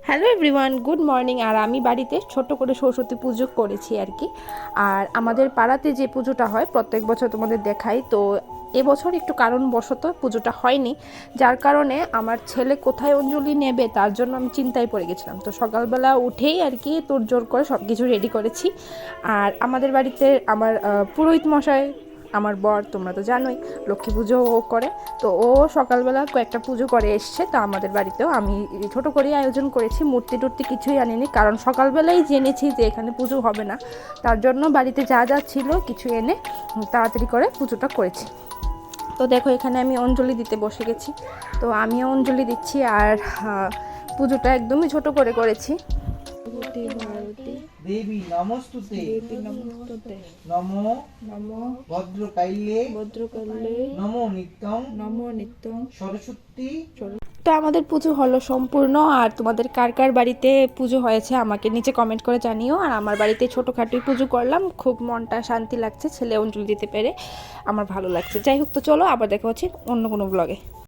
Hello everyone, good morning. আর আমি বাড়িতে ছোট্ট করে সরস্বতী পুজো করেছি আর কি। আর আমাদের পাড়াতে যে পুজোটা হয় প্রত্যেক বছর তোমাদের দেখাই, তো এবছর একটু কারণবশত পুজোটা হয়নি, যার কারণে আমার ছেলে কোথায় অঞ্জলি নেবে তার জন্য আমি চিন্তায় পড়ে গেছিলাম। তো সকালবেলা উঠেই আর কি তোড়জোড় করে সব কিছু রেডি করেছি। আর আমাদের বাড়িতে আমার পুরোহিত মশাই, আমার বর, তোমরা তো জানোই লক্ষ্মী পুজো ও করে, তো ও সকালবেলা কয়েকটা পুজো করে এসছে। তো আমাদের বাড়িতেও আমি ছোট করেই আয়োজন করেছি, মূর্তি টুর্তি কিছুই আনিনি, কারণ সকালবেলাই জেনেছি যে এখানে পুজো হবে না। তার জন্য বাড়িতে যা যা ছিল কিছু এনে তাড়াতাড়ি করে পুজোটা করেছি। তো দেখো এখানে আমি অঞ্জলি দিতে বসে গেছি, তো আমিও অঞ্জলি দিচ্ছি। আর পুজোটা একদমই ছোট করে করেছি। দেবী নমস্তুতে নমো নমো ভদ্রকাল্যে নমো নিত্যং সরস্বতী। তো আমাদের পুজো হলো সম্পূর্ণ। আর তোমাদের কার কার বাড়িতে পুজো হয়েছে আমাকে নিচে কমেন্ট করে জানিও। আর আমার বাড়িতে ছোটোখাটোই পুজো করলাম, খুব মনটা শান্তি লাগছে, ছেলে অঞ্জলি দিতে পেরে আমার ভালো লাগছে। যাই হোক, তো চলো আবার দেখা হচ্ছে অন্য কোনো ব্লগে।